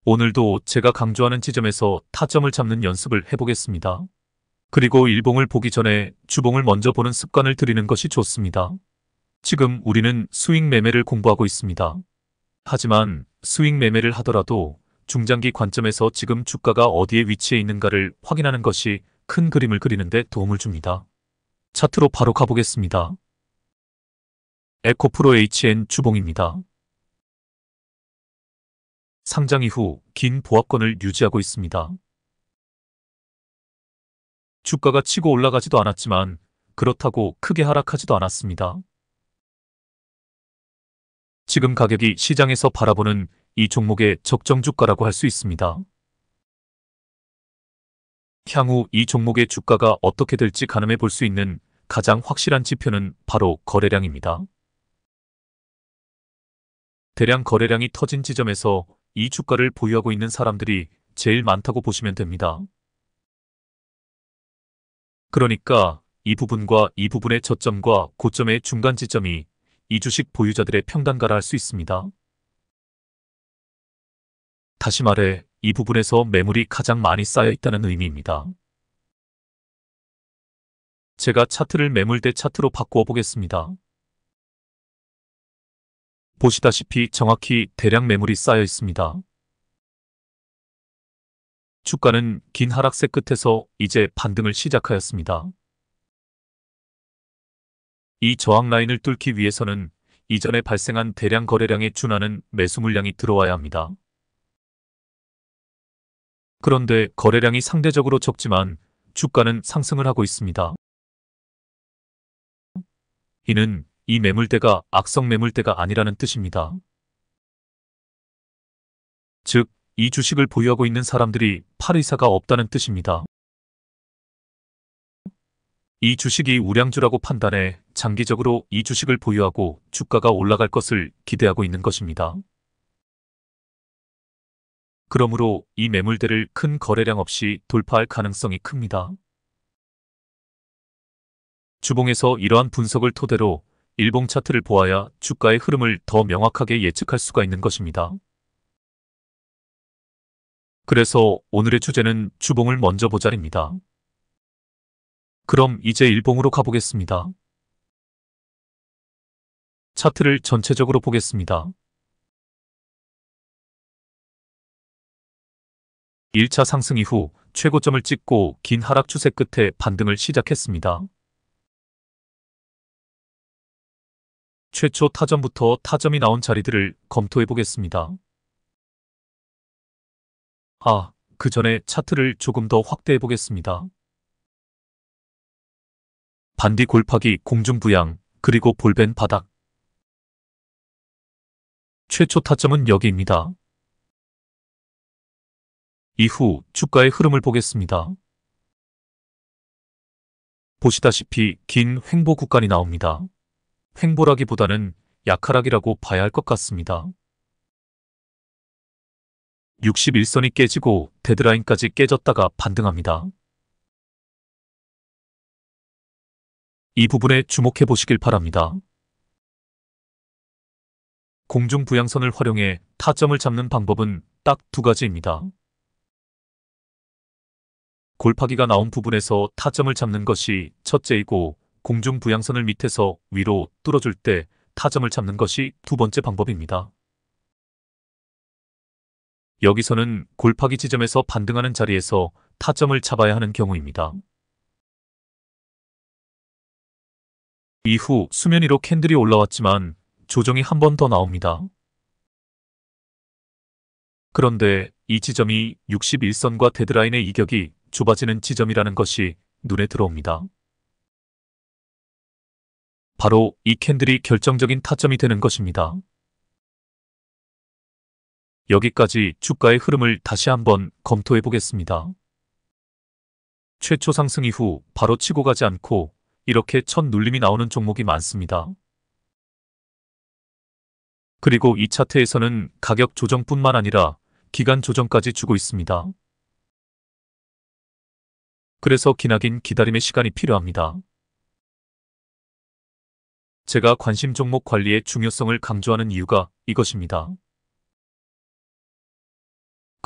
오늘도 제가 강조하는 지점에서 타점을 잡는 연습을 해보겠습니다. 그리고 일봉을 보기 전에 주봉을 먼저 보는 습관을 들이는 것이 좋습니다. 지금 우리는 스윙 매매를 공부하고 있습니다. 하지만 스윙 매매를 하더라도 중장기 관점에서 지금 주가가 어디에 위치해 있는가를 확인하는 것이 큰 그림을 그리는 데 도움을 줍니다. 차트로 바로 가보겠습니다. 에코프로 HN 주봉입니다. 상장 이후 긴 보합권을 유지하고 있습니다. 주가가 치고 올라가지도 않았지만 그렇다고 크게 하락하지도 않았습니다. 지금 가격이 시장에서 바라보는 이 종목의 적정 주가라고 할 수 있습니다. 향후 이 종목의 주가가 어떻게 될지 가늠해 볼 수 있는 가장 확실한 지표는 바로 거래량입니다. 대량 거래량이 터진 지점에서 이 주가를 보유하고 있는 사람들이 제일 많다고 보시면 됩니다. 그러니까 이 부분과 이 부분의 저점과 고점의 중간 지점이 이 주식 보유자들의 평단가라 할 수 있습니다. 다시 말해 이 부분에서 매물이 가장 많이 쌓여 있다는 의미입니다. 제가 차트를 매물대 차트로 바꾸어 보겠습니다. 보시다시피 정확히 대량 매물이 쌓여 있습니다. 주가는 긴 하락세 끝에서 이제 반등을 시작하였습니다. 이 저항 라인을 뚫기 위해서는 이전에 발생한 대량 거래량에 준하는 매수 물량이 들어와야 합니다. 그런데 거래량이 상대적으로 적지만 주가는 상승을 하고 있습니다. 이는 이 매물대가 악성 매물대가 아니라는 뜻입니다. 즉, 이 주식을 보유하고 있는 사람들이 팔 의사가 없다는 뜻입니다. 이 주식이 우량주라고 판단해 장기적으로 이 주식을 보유하고 주가가 올라갈 것을 기대하고 있는 것입니다. 그러므로 이 매물대를 큰 거래량 없이 돌파할 가능성이 큽니다. 주봉에서 이러한 분석을 토대로 일봉 차트를 보아야 주가의 흐름을 더 명확하게 예측할 수가 있는 것입니다. 그래서 오늘의 주제는 주봉을 먼저 보자입니다. 그럼 이제 일봉으로 가보겠습니다. 차트를 전체적으로 보겠습니다. 1차 상승 이후 최고점을 찍고 긴 하락 추세 끝에 반등을 시작했습니다. 최초 타점부터 타점이 나온 자리들을 검토해 보겠습니다. 그 전에 차트를 조금 더 확대해 보겠습니다. 반디 골파기 공중부양 그리고 볼벤 바닥. 최초 타점은 여기입니다. 이후 주가의 흐름을 보겠습니다. 보시다시피 긴 횡보 구간이 나옵니다. 횡보라기보다는 약하락이라고 봐야 할 것 같습니다. 61선이 깨지고 데드라인까지 깨졌다가 반등합니다. 이 부분에 주목해 보시길 바랍니다. 공중부양선을 활용해 타점을 잡는 방법은 딱 두 가지입니다. 골파기가 나온 부분에서 타점을 잡는 것이 첫째이고 공중부양선을 밑에서 위로 뚫어줄 때 타점을 잡는 것이 두 번째 방법입니다. 여기서는 골파기 지점에서 반등하는 자리에서 타점을 잡아야 하는 경우입니다. 이후 수면 위로 캔들이 올라왔지만 조정이 한 번 더 나옵니다. 그런데 이 지점이 61선과 데드라인의 이격이 좁아지는 지점이라는 것이 눈에 들어옵니다. 바로 이 캔들이 결정적인 타점이 되는 것입니다. 여기까지 주가의 흐름을 다시 한번 검토해 보겠습니다. 최초 상승 이후 바로 치고 가지 않고 이렇게 첫 눌림이 나오는 종목이 많습니다. 그리고 이 차트에서는 가격 조정뿐만 아니라 기간 조정까지 주고 있습니다. 그래서 기나긴 기다림의 시간이 필요합니다. 제가 관심 종목 관리의 중요성을 강조하는 이유가 이것입니다.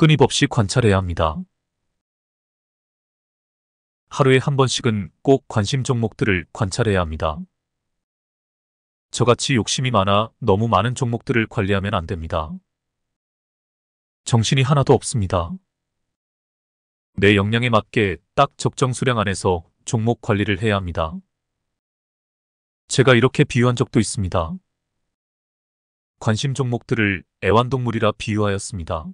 끊임없이 관찰해야 합니다. 하루에 한 번씩은 꼭 관심 종목들을 관찰해야 합니다. 저같이 욕심이 많아 너무 많은 종목들을 관리하면 안 됩니다. 정신이 하나도 없습니다. 내 역량에 맞게 딱 적정 수량 안에서 종목 관리를 해야 합니다. 제가 이렇게 비유한 적도 있습니다. 관심 종목들을 애완동물이라 비유하였습니다.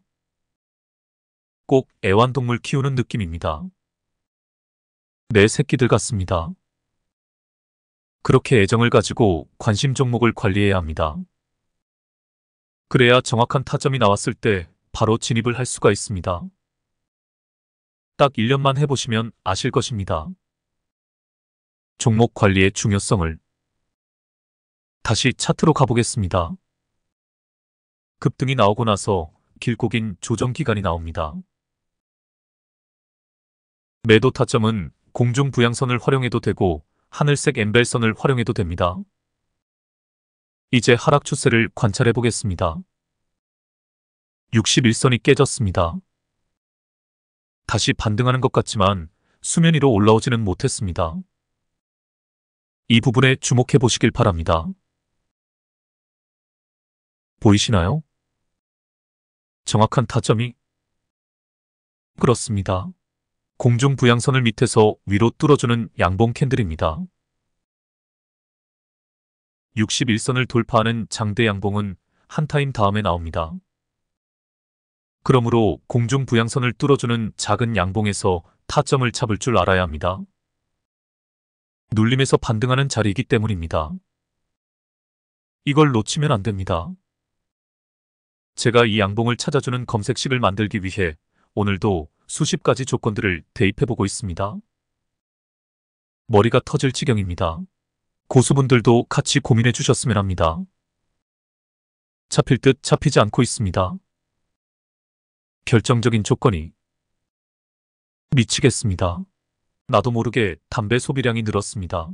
꼭 애완동물 키우는 느낌입니다. 내 새끼들 같습니다. 그렇게 애정을 가지고 관심 종목을 관리해야 합니다. 그래야 정확한 타점이 나왔을 때 바로 진입을 할 수가 있습니다. 딱 1년만 해보시면 아실 것입니다. 종목 관리의 중요성을. 다시 차트로 가보겠습니다. 급등이 나오고 나서 길고 긴 조정 기간이 나옵니다. 매도 타점은 공중 부양선을 활용해도 되고 하늘색 엠벨선을 활용해도 됩니다. 이제 하락 추세를 관찰해 보겠습니다. 61선이 깨졌습니다. 다시 반등하는 것 같지만 수면 위로 올라오지는 못했습니다. 이 부분에 주목해 보시길 바랍니다. 보이시나요? 정확한 타점이? 그렇습니다. 공중 부양선을 밑에서 위로 뚫어주는 양봉 캔들입니다. 61선을 돌파하는 장대 양봉은 한 타임 다음에 나옵니다. 그러므로 공중 부양선을 뚫어주는 작은 양봉에서 타점을 잡을 줄 알아야 합니다. 눌림에서 반등하는 자리이기 때문입니다. 이걸 놓치면 안 됩니다. 제가 이 양봉을 찾아주는 검색식을 만들기 위해 오늘도 수십 가지 조건들을 대입해보고 있습니다. 머리가 터질 지경입니다. 고수분들도 같이 고민해 주셨으면 합니다. 잡힐 듯 잡히지 않고 있습니다. 결정적인 조건이 미치겠습니다. 나도 모르게 담배 소비량이 늘었습니다.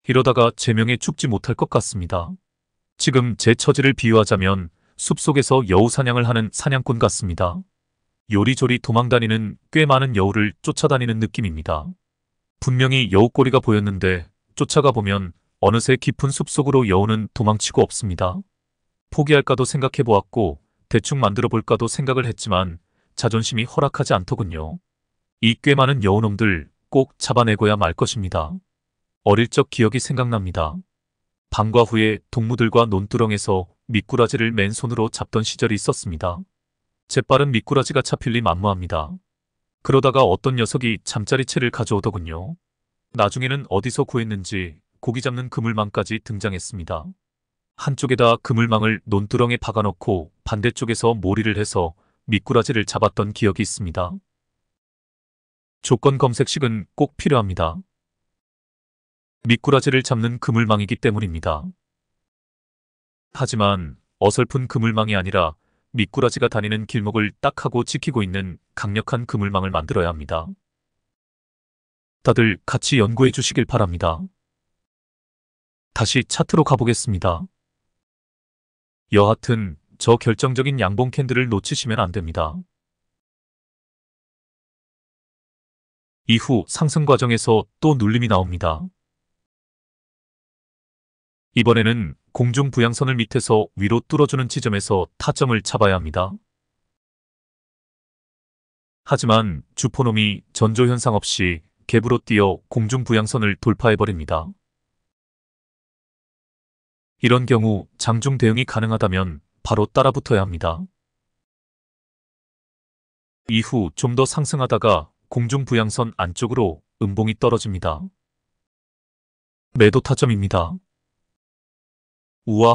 이러다가 제명에 죽지 못할 것 같습니다. 지금 제 처지를 비유하자면 숲속에서 여우 사냥을 하는 사냥꾼 같습니다. 요리조리 도망다니는 꽤 많은 여우를 쫓아다니는 느낌입니다. 분명히 여우 꼬리가 보였는데 쫓아가 보면 어느새 깊은 숲속으로 여우는 도망치고 없습니다. 포기할까도 생각해 보았고 대충 만들어 볼까도 생각을 했지만 자존심이 허락하지 않더군요. 이 꽤 많은 여우놈들 꼭 잡아내고야 말 것입니다. 어릴 적 기억이 생각납니다. 방과 후에 동무들과 논두렁에서 미꾸라지를 맨손으로 잡던 시절이 있었습니다. 재빠른 미꾸라지가 잡힐 리 만무합니다. 그러다가 어떤 녀석이 잠자리채를 가져오더군요. 나중에는 어디서 구했는지 고기 잡는 그물망까지 등장했습니다. 한쪽에다 그물망을 논두렁에 박아놓고 반대쪽에서 몰이를 해서 미꾸라지를 잡았던 기억이 있습니다. 조건 검색식은 꼭 필요합니다. 미꾸라지를 잡는 그물망이기 때문입니다. 하지만 어설픈 그물망이 아니라 미꾸라지가 다니는 길목을 딱 하고 지키고 있는 강력한 그물망을 만들어야 합니다. 다들 같이 연구해 주시길 바랍니다. 다시 차트로 가보겠습니다. 여하튼 저 결정적인 양봉 캔들을 놓치시면 안 됩니다. 이후 상승 과정에서 또 눌림이 나옵니다. 이번에는 공중 부양선을 밑에서 위로 뚫어주는 지점에서 타점을 잡아야 합니다. 하지만 주포놈이 전조현상 없이 갭으로 뛰어 공중 부양선을 돌파해버립니다. 이런 경우 장중 대응이 가능하다면 바로 따라붙어야 합니다. 이후 좀 더 상승하다가 공중 부양선 안쪽으로 음봉이 떨어집니다. 매도 타점입니다. 우와,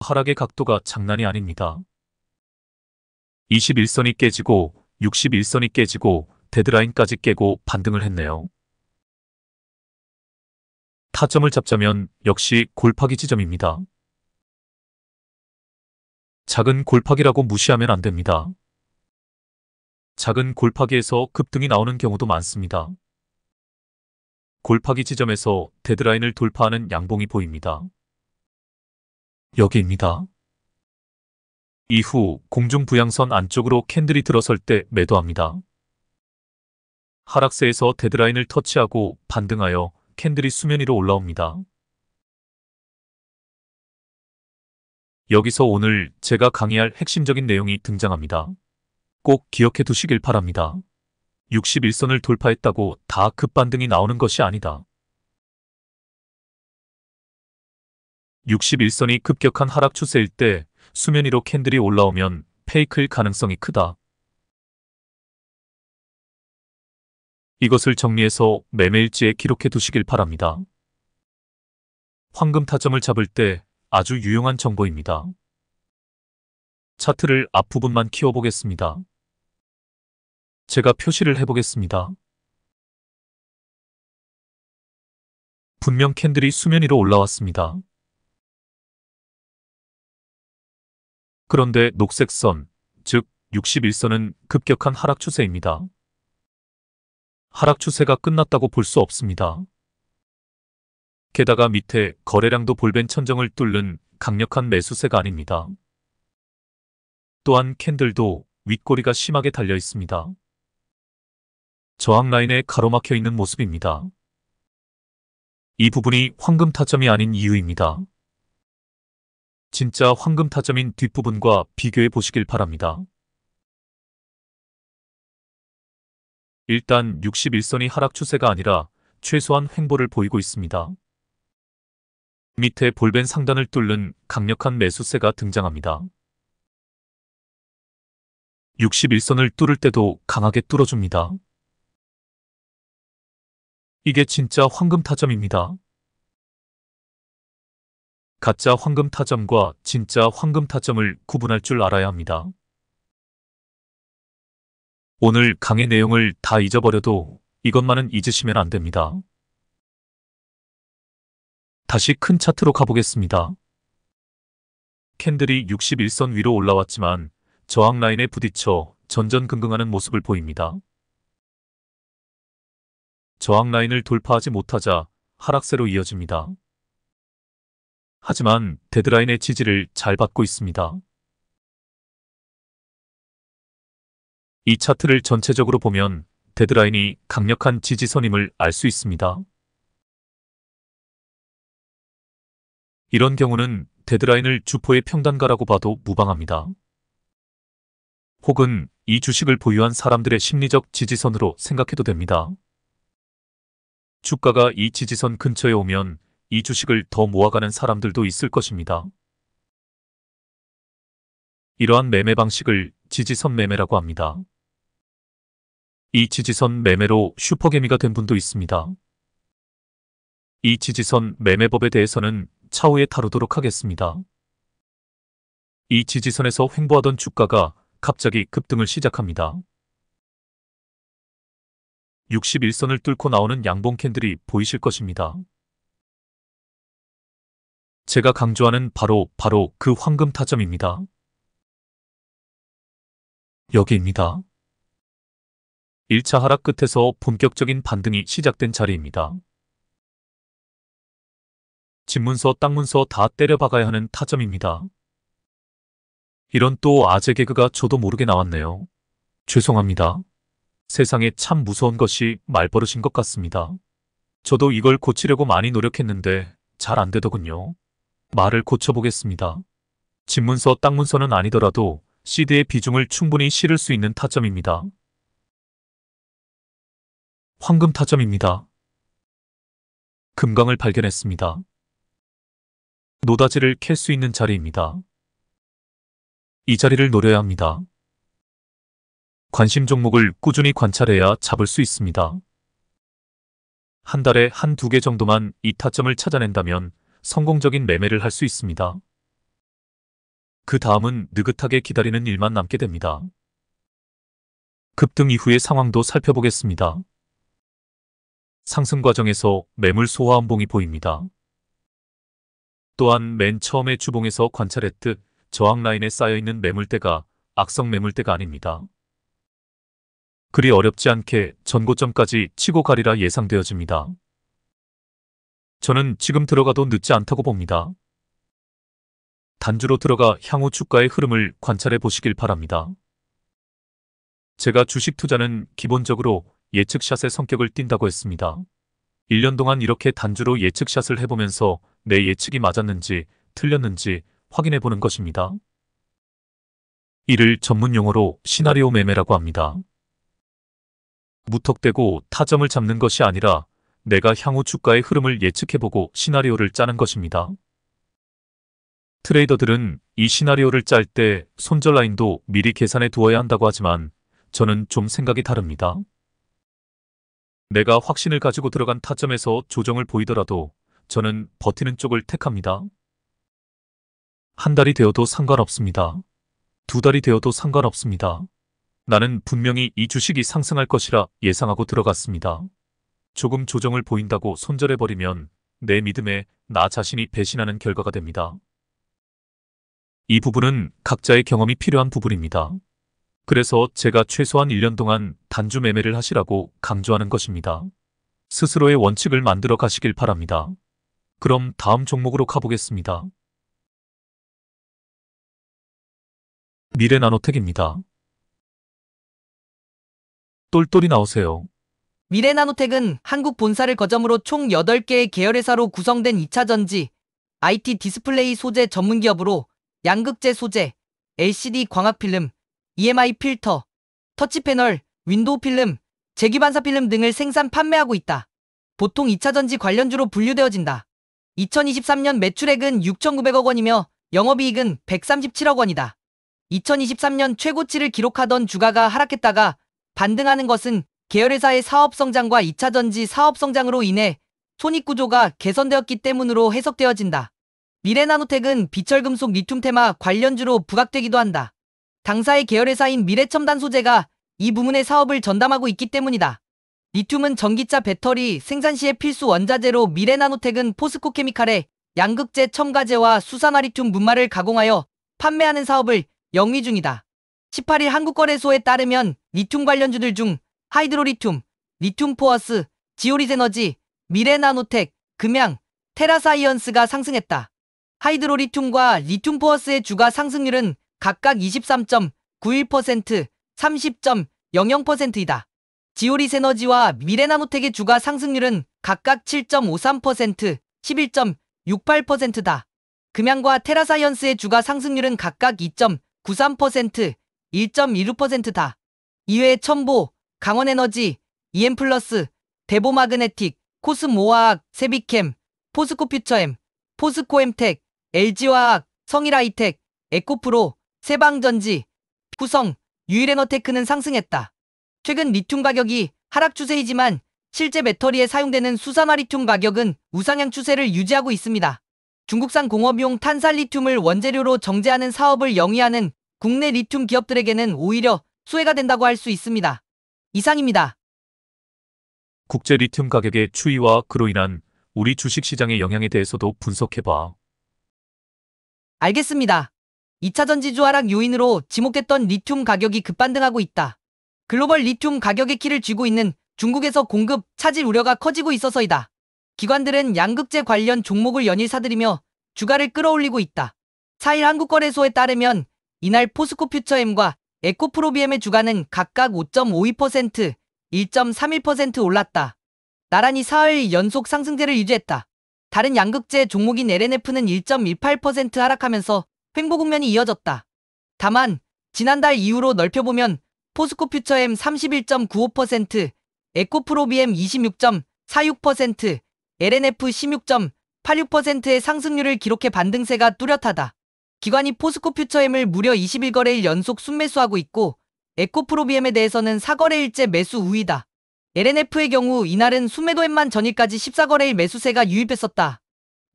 하락의 각도가 장난이 아닙니다. 21선이 깨지고 61선이 깨지고 데드라인까지 깨고 반등을 했네요. 타점을 잡자면 역시 골파기 지점입니다. 작은 골파기라고 무시하면 안 됩니다. 작은 골파기에서 급등이 나오는 경우도 많습니다. 골파기 지점에서 데드라인을 돌파하는 양봉이 보입니다. 여기입니다. 이후 공중부양선 안쪽으로 캔들이 들어설 때 매도합니다. 하락세에서 데드라인을 터치하고 반등하여 캔들이 수면 위로 올라옵니다. 여기서 오늘 제가 강의할 핵심적인 내용이 등장합니다. 꼭 기억해 두시길 바랍니다. 61선을 돌파했다고 다 급반등이 나오는 것이 아니다. 61선이 급격한 하락 추세일 때 수면 위로 캔들이 올라오면 페이크일 가능성이 크다. 이것을 정리해서 매매일지에 기록해 두시길 바랍니다. 황금 타점을 잡을 때 아주 유용한 정보입니다. 차트를 앞부분만 키워보겠습니다. 제가 표시를 해보겠습니다. 분명 캔들이 수면 위로 올라왔습니다. 그런데 녹색 선, 즉 61선은 급격한 하락 추세입니다. 하락 추세가 끝났다고 볼 수 없습니다. 게다가 밑에 거래량도 볼벤 천정을 뚫는 강력한 매수세가 아닙니다. 또한 캔들도 윗꼬리가 심하게 달려 있습니다. 저항 라인에 가로막혀 있는 모습입니다. 이 부분이 황금 타점이 아닌 이유입니다. 진짜 황금 타점인 뒷부분과 비교해 보시길 바랍니다. 일단 61선이 하락 추세가 아니라 최소한 횡보를 보이고 있습니다. 밑에 볼벤 상단을 뚫는 강력한 매수세가 등장합니다. 61선을 뚫을 때도 강하게 뚫어줍니다. 이게 진짜 황금 타점입니다. 가짜 황금 타점과 진짜 황금 타점을 구분할 줄 알아야 합니다. 오늘 강의 내용을 다 잊어버려도 이것만은 잊으시면 안 됩니다. 다시 큰 차트로 가보겠습니다. 캔들이 61선 위로 올라왔지만 저항 라인에 부딪혀 전전긍긍하는 모습을 보입니다. 저항 라인을 돌파하지 못하자 하락세로 이어집니다. 하지만 데드라인의 지지를 잘 받고 있습니다. 이 차트를 전체적으로 보면 데드라인이 강력한 지지선임을 알 수 있습니다. 이런 경우는 데드라인을 주포의 평단가라고 봐도 무방합니다. 혹은 이 주식을 보유한 사람들의 심리적 지지선으로 생각해도 됩니다. 주가가 이 지지선 근처에 오면 이 주식을 더 모아가는 사람들도 있을 것입니다. 이러한 매매 방식을 지지선 매매라고 합니다. 이 지지선 매매로 슈퍼개미가 된 분도 있습니다. 이 지지선 매매법에 대해서는 차후에 다루도록 하겠습니다. 이 지지선에서 횡보하던 주가가 갑자기 급등을 시작합니다. 61선을 뚫고 나오는 양봉 캔들이 보이실 것입니다. 제가 강조하는 바로 그 황금 타점입니다. 여기입니다. 1차 하락 끝에서 본격적인 반등이 시작된 자리입니다. 집문서, 땅문서 다 때려박아야 하는 타점입니다. 이런 또 아재 개그가 저도 모르게 나왔네요. 죄송합니다. 세상에 참 무서운 것이 말버릇인 것 같습니다. 저도 이걸 고치려고 많이 노력했는데 잘 안 되더군요. 말을 고쳐보겠습니다. 집문서, 땅문서는 아니더라도 시드의 비중을 충분히 실을 수 있는 타점입니다. 황금 타점입니다. 금강을 발견했습니다. 노다지를 캘 수 있는 자리입니다. 이 자리를 노려야 합니다. 관심 종목을 꾸준히 관찰해야 잡을 수 있습니다. 한 달에 한두 개 정도만 이 타점을 찾아낸다면 성공적인 매매를 할 수 있습니다. 그 다음은 느긋하게 기다리는 일만 남게 됩니다. 급등 이후의 상황도 살펴보겠습니다. 상승 과정에서 매물 소화 음봉이 보입니다. 또한 맨 처음에 주봉에서 관찰했듯 저항 라인에 쌓여있는 매물대가 악성 매물대가 아닙니다. 그리 어렵지 않게 전고점까지 치고 가리라 예상되어집니다. 저는 지금 들어가도 늦지 않다고 봅니다. 단주로 들어가 향후 주가의 흐름을 관찰해 보시길 바랍니다. 제가 주식 투자는 기본적으로 예측샷의 성격을 띈다고 했습니다. 1년 동안 이렇게 단주로 예측샷을 해보면서 내 예측이 맞았는지 틀렸는지 확인해 보는 것입니다. 이를 전문 용어로 시나리오 매매라고 합니다. 무턱대고 타점을 잡는 것이 아니라 내가 향후 주가의 흐름을 예측해보고 시나리오를 짜는 것입니다. 트레이더들은 이 시나리오를 짤 때 손절 라인도 미리 계산해 두어야 한다고 하지만 저는 좀 생각이 다릅니다. 내가 확신을 가지고 들어간 타점에서 조정을 보이더라도 저는 버티는 쪽을 택합니다. 한 달이 되어도 상관없습니다. 두 달이 되어도 상관없습니다. 나는 분명히 이 주식이 상승할 것이라 예상하고 들어갔습니다. 조금 조정을 보인다고 손절해버리면 내 믿음에 나 자신이 배신하는 결과가 됩니다. 이 부분은 각자의 경험이 필요한 부분입니다. 그래서 제가 최소한 1년 동안 단주 매매를 하시라고 강조하는 것입니다. 스스로의 원칙을 만들어 가시길 바랍니다. 그럼 다음 종목으로 가보겠습니다. 미래나노텍입니다. 똘똘이 나오세요. 미래나노텍은 한국 본사를 거점으로 총 8개의 계열회사로 구성된 2차전지, IT 디스플레이 소재 전문기업으로 양극재 소재, LCD 광학필름, EMI 필터, 터치패널, 윈도우 필름, 재기반사 필름 등을 생산 판매하고 있다. 보통 2차전지 관련주로 분류되어진다. 2023년 매출액은 6,900억 원이며 영업이익은 137억 원이다. 2023년 최고치를 기록하던 주가가 하락했다가 반등하는 것은 계열회사의 사업 성장과 2차전지 사업 성장으로 인해 손익구조가 개선되었기 때문으로 해석되어진다. 미래나노텍은 비철금속 리튬 테마 관련주로 부각되기도 한다. 당사의 계열회사인 미래첨단소재가 이 부문의 사업을 전담하고 있기 때문이다. 리튬은 전기차 배터리 생산 시의 필수 원자재로 미래나노텍은 포스코케미칼의 양극재 첨가제와 수산화리튬 문말을 가공하여 판매하는 사업을 영위 중이다. 18일 한국거래소에 따르면 리튬 관련주들 중 하이드로리튬, 리튬포어스, 지오리스에너지, 미래나노텍, 금양, 테라사이언스가 상승했다. 하이드로리튬과 리튬포어스의 주가 상승률은 각각 23.91%, 30.00%이다. 지오리스에너지와 미래나노텍의 주가 상승률은 각각 7.53%, 11.68%다. 금양과 테라사이언스의 주가 상승률은 각각 2.93%, 1.16%다. 이외에 첨보, 강원에너지, EM플러스, 대보마그네틱, 코스모화학, 세비캠, 포스코퓨처엠, 포스코엠텍, LG화학, 성일하이텍, 에코프로, 세방전지, 후성, 유일에너테크는 상승했다. 최근 리튬 가격이 하락 추세이지만 실제 배터리에 사용되는 수산화리튬 가격은 우상향 추세를 유지하고 있습니다. 중국산 공업용 탄산리튬을 원재료로 정제하는 사업을 영위하는 국내 리튬 기업들에게는 오히려 수혜가 된다고 할 수 있습니다. 이상입니다. 국제 리튬 가격의 추이와 그로 인한 우리 주식시장의 영향에 대해서도 분석해봐. 알겠습니다. 2차전지주 하락 요인으로 지목됐던 리튬 가격이 급반등하고 있다. 글로벌 리튬 가격의 키를 쥐고 있는 중국에서 공급 차질 우려가 커지고 있어서이다. 기관들은 양극재 관련 종목을 연일 사들이며 주가를 끌어올리고 있다. 4일 한국거래소에 따르면 이날 포스코퓨처엠과 에코프로비엠의 주가는 각각 5.52%, 1.31% 올랐다. 나란히 4일 연속 상승세를 유지했다. 다른 양극재 종목인 LNF는 1.18% 하락하면서 횡보 국면이 이어졌다. 다만 지난달 이후로 넓혀보면 포스코퓨처엠 31.95%, 에코프로비엠 26.46%, LNF 16.86%의 상승률을 기록해 반등세가 뚜렷하다. 기관이 포스코퓨처엠을 무려 21거래일 연속 순매수하고 있고 에코프로비엠에 대해서는 4거래일째 매수 우위다. LNF의 경우 이날은 순매도액만 전일까지 14거래일 매수세가 유입했었다.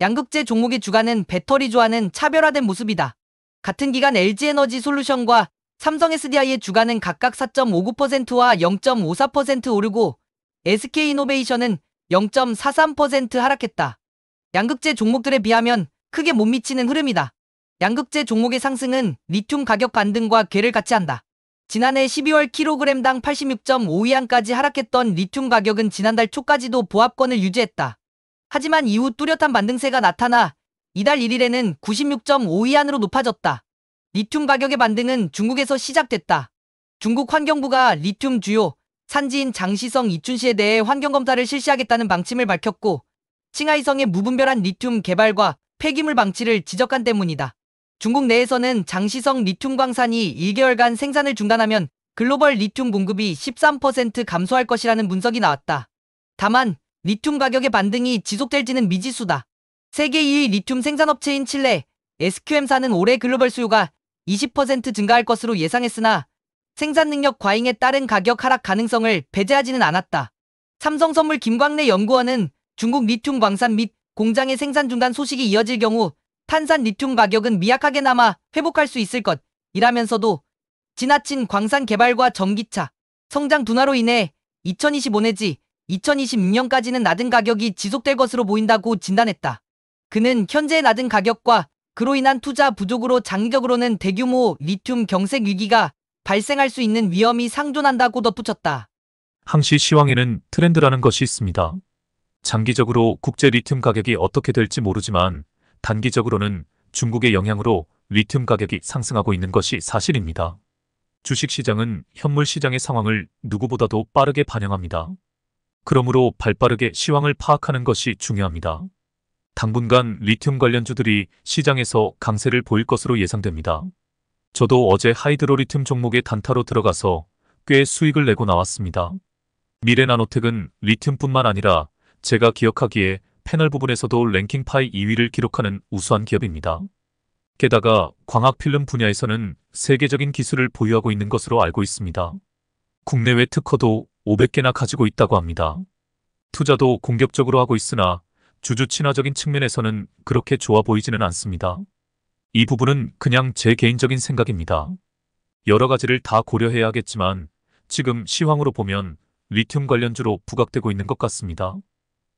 양극재 종목의 주가는 배터리주와는 차별화된 모습이다. 같은 기간 LG에너지 솔루션과 삼성 SDI의 주가는 각각 4.59%와 0.54% 오르고 SK이노베이션은 0.43% 하락했다. 양극재 종목들에 비하면 크게 못 미치는 흐름이다. 양극재 종목의 상승은 리튬 가격 반등과 궤를 같이 한다. 지난해 12월 kg당 86.52안까지 하락했던 리튬 가격은 지난달 초까지도 보합권을 유지했다. 하지만 이후 뚜렷한 반등세가 나타나 이달 1일에는 96.5위안으로 높아졌다. 리튬 가격의 반등은 중국에서 시작됐다. 중국 환경부가 리튬 주요 산지인 장시성 이춘시에 대해 환경검사를 실시하겠다는 방침을 밝혔고 칭하이성의 무분별한 리튬 개발과 폐기물 방치를 지적한 때문이다. 중국 내에서는 장시성 리튬 광산이 1개월간 생산을 중단하면 글로벌 리튬 공급이 13% 감소할 것이라는 분석이 나왔다. 다만 리튬 가격의 반등이 지속될지는 미지수다. 세계 2위 리튬 생산업체인 칠레 SQM사는 올해 글로벌 수요가 20% 증가할 것으로 예상했으나 생산 능력 과잉에 따른 가격 하락 가능성을 배제하지는 않았다. 삼성선물 김광래 연구원은 중국 리튬 광산 및 공장의 생산 중단 소식이 이어질 경우 탄산 리튬 가격은 미약하게 남아 회복할 수 있을 것이라면서도 지나친 광산 개발과 전기차 성장 둔화로 인해 2025 내지 2026년까지는 낮은 가격이 지속될 것으로 보인다고 진단했다. 그는 현재의 낮은 가격과 그로 인한 투자 부족으로 장기적으로는 대규모 리튬 경색 위기가 발생할 수 있는 위험이 상존한다고 덧붙였다. 항시 시황에는 트렌드라는 것이 있습니다. 장기적으로 국제 리튬 가격이 어떻게 될지 모르지만 단기적으로는 중국의 영향으로 리튬 가격이 상승하고 있는 것이 사실입니다. 주식시장은 현물 시장의 상황을 누구보다도 빠르게 반영합니다. 그러므로 발빠르게 시황을 파악하는 것이 중요합니다. 당분간 리튬 관련주들이 시장에서 강세를 보일 것으로 예상됩니다. 저도 어제 하이드로리튬 종목의 단타로 들어가서 꽤 수익을 내고 나왔습니다. 미래나노텍은 리튬뿐만 아니라 제가 기억하기에 패널 부분에서도 랭킹파이 2위를 기록하는 우수한 기업입니다. 게다가 광학필름 분야에서는 세계적인 기술을 보유하고 있는 것으로 알고 있습니다. 국내외 특허도 500개나 가지고 있다고 합니다. 투자도 공격적으로 하고 있으나 주주 친화적인 측면에서는 그렇게 좋아 보이지는 않습니다. 이 부분은 그냥 제 개인적인 생각입니다. 여러 가지를 다 고려해야 하겠지만 지금 시황으로 보면 리튬 관련주로 부각되고 있는 것 같습니다.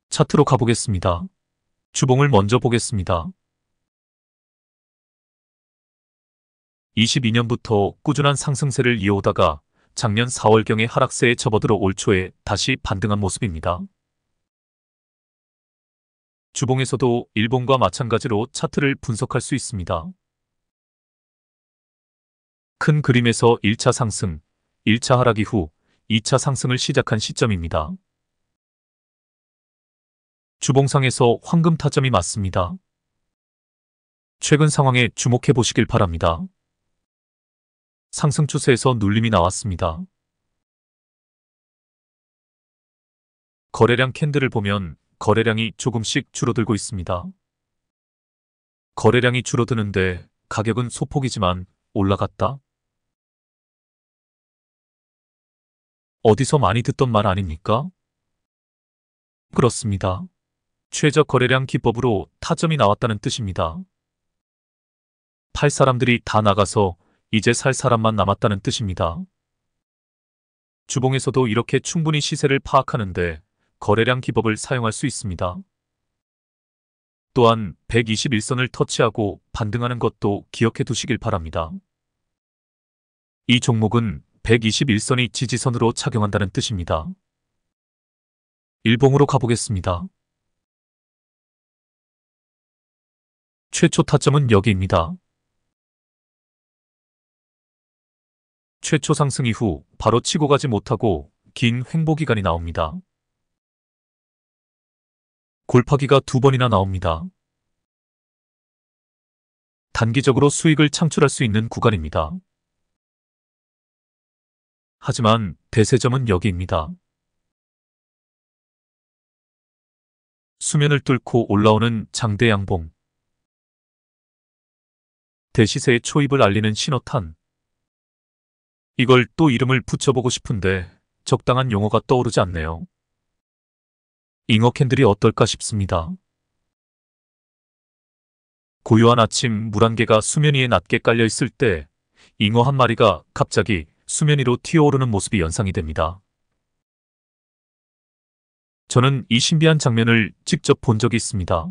차트로 가보겠습니다. 주봉을 먼저 보겠습니다. 22년부터 꾸준한 상승세를 이어오다가 작년 4월경에 하락세에 접어들어 올 초에 다시 반등한 모습입니다. 주봉에서도 일봉과 마찬가지로 차트를 분석할 수 있습니다. 큰 그림에서 1차 상승, 1차 하락 이후 2차 상승을 시작한 시점입니다. 주봉상에서 황금 타점이 맞습니다. 최근 상황에 주목해 보시길 바랍니다. 상승 추세에서 눌림이 나왔습니다. 거래량 캔들을 보면 거래량이 조금씩 줄어들고 있습니다. 거래량이 줄어드는데 가격은 소폭이지만 올라갔다? 어디서 많이 듣던 말 아닙니까? 그렇습니다. 최저 거래량 기법으로 타점이 나왔다는 뜻입니다. 팔 사람들이 다 나가서 이제 살 사람만 남았다는 뜻입니다. 주봉에서도 이렇게 충분히 시세를 파악하는데 거래량 기법을 사용할 수 있습니다. 또한 121선을 터치하고 반등하는 것도 기억해 두시길 바랍니다. 이 종목은 121선이 지지선으로 작용한다는 뜻입니다. 일봉으로 가보겠습니다. 최초 타점은 여기입니다. 최초 상승 이후 바로 치고 가지 못하고 긴 횡보 기간이 나옵니다. 골파기가 2번이나 나옵니다. 단기적으로 수익을 창출할 수 있는 구간입니다. 하지만 대세점은 여기입니다. 수면을 뚫고 올라오는 장대 양봉. 대시세의 초입을 알리는 신호탄. 이걸 또 이름을 붙여보고 싶은데 적당한 용어가 떠오르지 않네요. 잉어 캔들이 어떨까 싶습니다. 고요한 아침 물 한 개가 수면 위에 낮게 깔려 있을 때 잉어 한 마리가 갑자기 수면 위로 튀어오르는 모습이 연상이 됩니다. 저는 이 신비한 장면을 직접 본 적이 있습니다.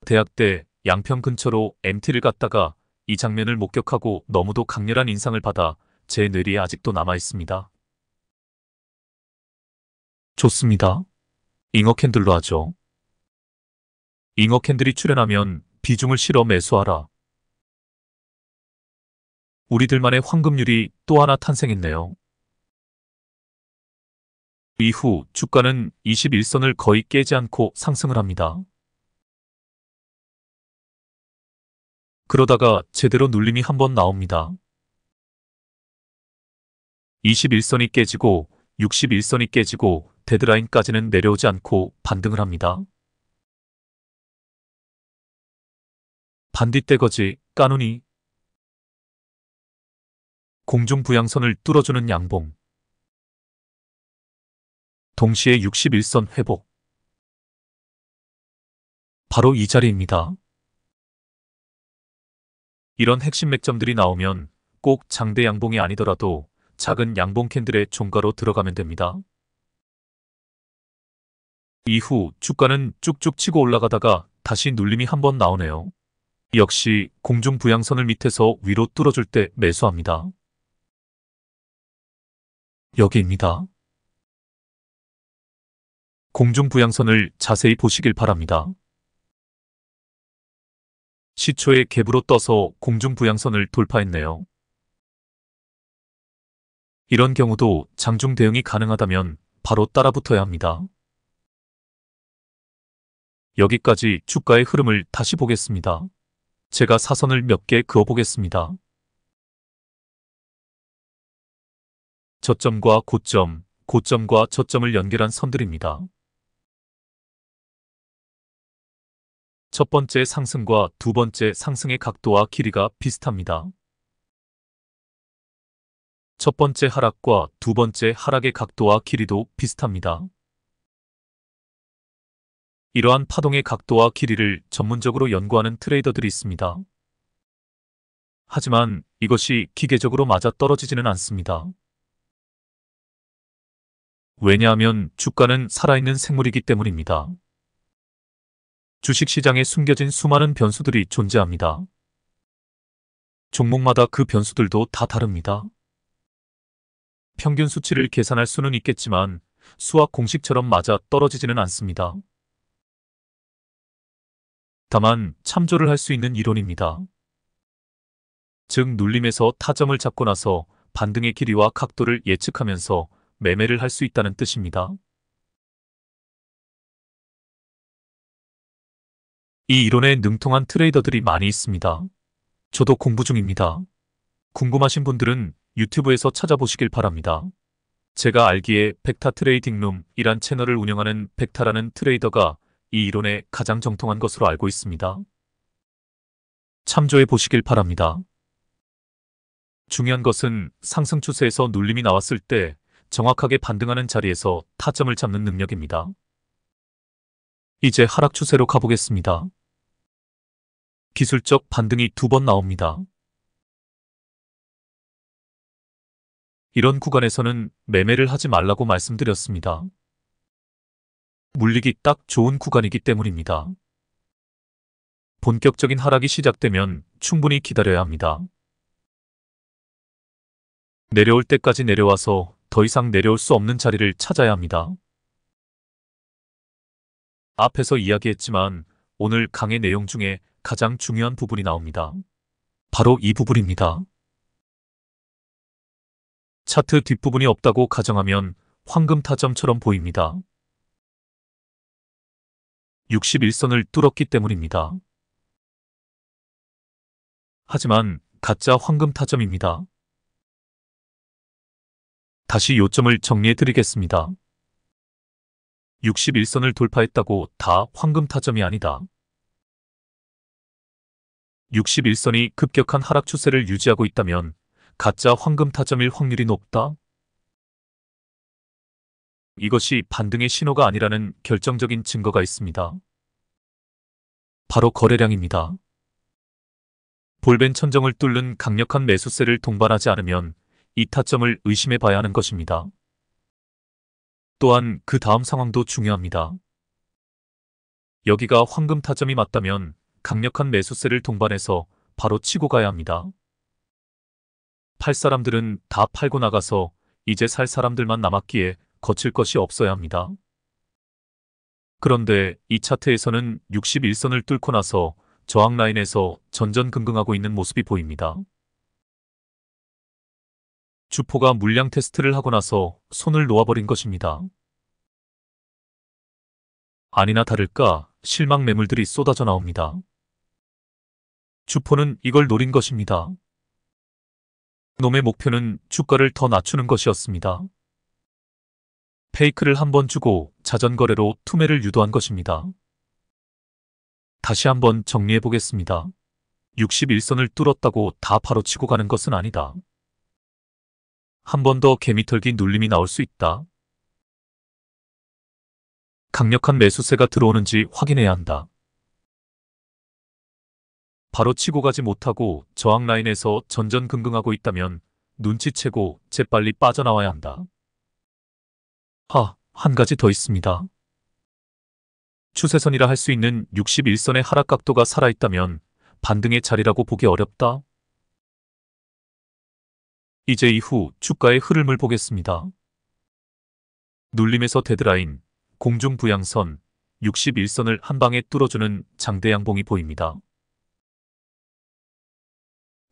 대학 때 양평 근처로 MT를 갔다가 이 장면을 목격하고 너무도 강렬한 인상을 받아 제 뇌리에 아직도 남아 있습니다. 좋습니다. 잉어 캔들로 하죠. 잉어 캔들이 출연하면 비중을 실어 매수하라. 우리들만의 황금률이 또 하나 탄생했네요. 이후 주가는 21선을 거의 깨지 않고 상승을 합니다. 그러다가 제대로 눌림이 한번 나옵니다. 21선이 깨지고 61선이 깨지고 데드라인까지는 내려오지 않고 반등을 합니다. 반딧대 거지 까누니 공중부양선을 뚫어주는 양봉. 동시에 61선 회복. 바로 이 자리입니다. 이런 핵심 맥점들이 나오면 꼭 장대 양봉이 아니더라도 작은 양봉 캔들의 종가로 들어가면 됩니다. 이후 주가는 쭉쭉 치고 올라가다가 다시 눌림이 한번 나오네요. 역시 공중부양선을 밑에서 위로 뚫어줄 때 매수합니다. 여기입니다. 공중부양선을 자세히 보시길 바랍니다. 시초에 갭으로 떠서 공중부양선을 돌파했네요. 이런 경우도 장중 대응이 가능하다면 바로 따라붙어야 합니다. 여기까지 주가의 흐름을 다시 보겠습니다. 제가 사선을 몇 개 그어보겠습니다. 저점과 고점, 고점과 저점을 연결한 선들입니다. 첫 번째 상승과 두 번째 상승의 각도와 길이가 비슷합니다. 첫 번째 하락과 두 번째 하락의 각도와 길이도 비슷합니다. 이러한 파동의 각도와 길이를 전문적으로 연구하는 트레이더들이 있습니다. 하지만 이것이 기계적으로 맞아 떨어지지는 않습니다. 왜냐하면 주가는 살아있는 생물이기 때문입니다. 주식시장에 숨겨진 수많은 변수들이 존재합니다. 종목마다 그 변수들도 다 다릅니다. 평균 수치를 계산할 수는 있겠지만 수학 공식처럼 맞아 떨어지지는 않습니다. 다만 참조를 할 수 있는 이론입니다. 즉 눌림에서 타점을 잡고 나서 반등의 길이와 각도를 예측하면서 매매를 할 수 있다는 뜻입니다. 이 이론에 능통한 트레이더들이 많이 있습니다. 저도 공부 중입니다. 궁금하신 분들은 유튜브에서 찾아보시길 바랍니다. 제가 알기에 벡타 트레이딩룸이란 채널을 운영하는 벡타라는 트레이더가 이 이론에 가장 정통한 것으로 알고 있습니다. 참조해 보시길 바랍니다. 중요한 것은 상승 추세에서 눌림이 나왔을 때 정확하게 반등하는 자리에서 타점을 잡는 능력입니다. 이제 하락 추세로 가보겠습니다. 기술적 반등이 두 번 나옵니다. 이런 구간에서는 매매를 하지 말라고 말씀드렸습니다. 물리기 딱 좋은 구간이기 때문입니다. 본격적인 하락이 시작되면 충분히 기다려야 합니다. 내려올 때까지 내려와서 더 이상 내려올 수 없는 자리를 찾아야 합니다. 앞에서 이야기했지만 오늘 강의 내용 중에 가장 중요한 부분이 나옵니다. 바로 이 부분입니다. 차트 뒷부분이 없다고 가정하면 황금 타점처럼 보입니다. 61선을 뚫었기 때문입니다. 하지만 가짜 황금 타점입니다. 다시 요점을 정리해 드리겠습니다. 61선을 돌파했다고 다 황금 타점이 아니다. 61선이 급격한 하락 추세를 유지하고 있다면 가짜 황금 타점일 확률이 높다. 이것이 반등의 신호가 아니라는 결정적인 증거가 있습니다. 바로 거래량입니다. 볼벤 천정을 뚫는 강력한 매수세를 동반하지 않으면 이 타점을 의심해 봐야 하는 것입니다. 또한 그 다음 상황도 중요합니다. 여기가 황금 타점이 맞다면 강력한 매수세를 동반해서 바로 치고 가야 합니다. 팔 사람들은 다 팔고 나가서 이제 살 사람들만 남았기에 거칠 것이 없어야 합니다. 그런데 이 차트에서는 61선을 뚫고 나서 저항 라인에서 전전긍긍하고 있는 모습이 보입니다. 주포가 물량 테스트를 하고 나서 손을 놓아버린 것입니다. 아니나 다를까 실망 매물들이 쏟아져 나옵니다. 주포는 이걸 노린 것입니다. 놈의 목표는 주가를 더 낮추는 것이었습니다. 페이크를 한번 주고 자전거래로 투매를 유도한 것입니다. 다시 한번 정리해 보겠습니다. 61선을 뚫었다고 다 바로 치고 가는 것은 아니다. 한 번 더 개미털기 눌림이 나올 수 있다. 강력한 매수세가 들어오는지 확인해야 한다. 바로 치고 가지 못하고 저항 라인에서 전전긍긍하고 있다면 눈치채고 재빨리 빠져나와야 한다. 한 가지 더 있습니다. 추세선이라 할 수 있는 61선의 하락 각도가 살아있다면 반등의 자리라고 보기 어렵다. 이제 이후 주가의 흐름을 보겠습니다. 눌림에서 데드라인, 공중부양선, 61선을 한 방에 뚫어주는 장대 양봉이 보입니다.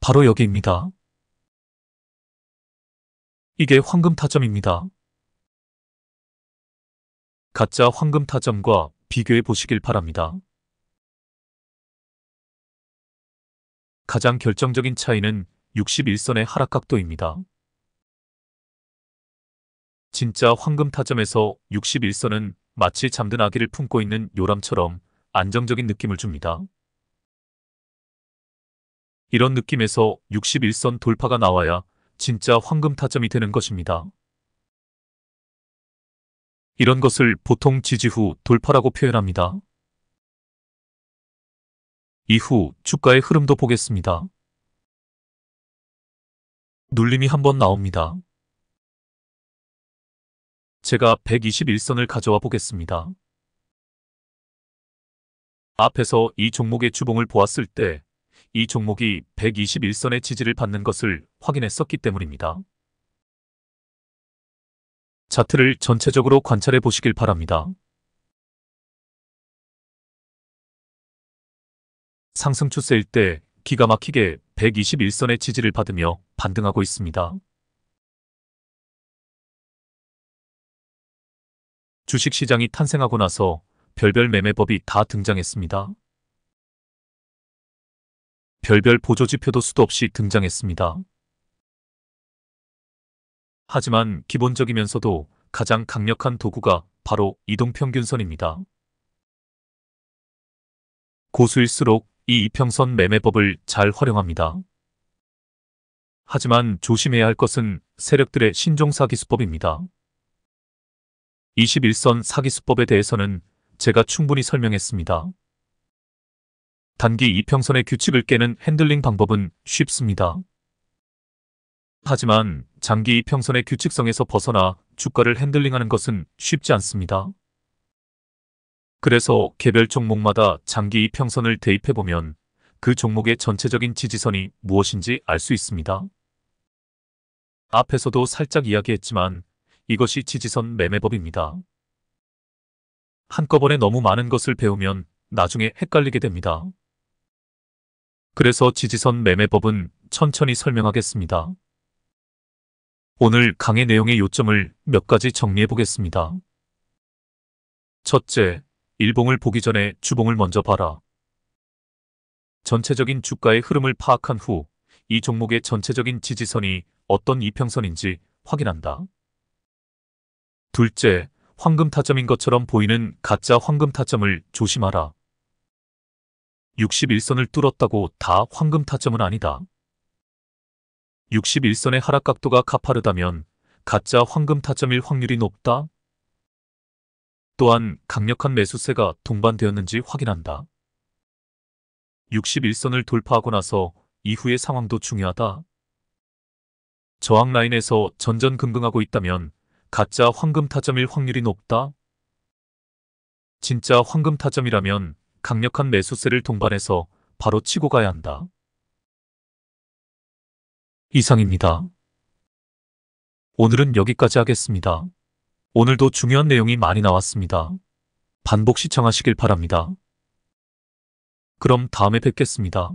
바로 여기입니다. 이게 황금 타점입니다. 가짜 황금 타점과 비교해 보시길 바랍니다. 가장 결정적인 차이는 61선의 하락 각도입니다. 진짜 황금 타점에서 61선은 마치 잠든 아기를 품고 있는 요람처럼 안정적인 느낌을 줍니다. 이런 느낌에서 61선 돌파가 나와야 진짜 황금 타점이 되는 것입니다. 이런 것을 보통 지지 후 돌파라고 표현합니다. 이후 주가의 흐름도 보겠습니다. 눌림이 한번 나옵니다. 제가 121선을 가져와 보겠습니다. 앞에서 이 종목의 주봉을 보았을 때 이 종목이 121선의 지지를 받는 것을 확인했었기 때문입니다. 차트를 전체적으로 관찰해 보시길 바랍니다. 상승 추세일 때 기가 막히게 121선의 지지를 받으며 반등하고 있습니다. 주식시장이 탄생하고 나서 별별 매매법이 다 등장했습니다. 별별 보조지표도 수도 없이 등장했습니다. 하지만 기본적이면서도 가장 강력한 도구가 바로 이동평균선입니다. 고수일수록 이 이평선 매매법을 잘 활용합니다. 하지만 조심해야 할 것은 세력들의 신종사기수법입니다. 21선 사기수법에 대해서는 제가 충분히 설명했습니다. 단기 이평선의 규칙을 깨는 핸들링 방법은 쉽습니다. 하지만 장기 이평선의 규칙성에서 벗어나 주가를 핸들링하는 것은 쉽지 않습니다. 그래서 개별 종목마다 장기 이평선을 대입해보면 그 종목의 전체적인 지지선이 무엇인지 알 수 있습니다. 앞에서도 살짝 이야기했지만 이것이 지지선 매매법입니다. 한꺼번에 너무 많은 것을 배우면 나중에 헷갈리게 됩니다. 그래서 지지선 매매법은 천천히 설명하겠습니다. 오늘 강의 내용의 요점을 몇 가지 정리해 보겠습니다. 첫째, 일봉을 보기 전에 주봉을 먼저 봐라. 전체적인 주가의 흐름을 파악한 후 이 종목의 전체적인 지지선이 어떤 이평선인지 확인한다. 둘째, 황금 타점인 것처럼 보이는 가짜 황금 타점을 조심하라. 61선을 뚫었다고 다 황금 타점은 아니다. 61선의 하락 각도가 가파르다면 가짜 황금 타점일 확률이 높다. 또한 강력한 매수세가 동반되었는지 확인한다. 61선을 돌파하고 나서 이후의 상황도 중요하다. 저항 라인에서 전전긍긍하고 있다면 가짜 황금 타점일 확률이 높다. 진짜 황금 타점이라면 강력한 매수세를 동반해서 바로 치고 가야 한다. 이상입니다. 오늘은 여기까지 하겠습니다. 오늘도 중요한 내용이 많이 나왔습니다. 반복 시청하시길 바랍니다. 그럼 다음에 뵙겠습니다.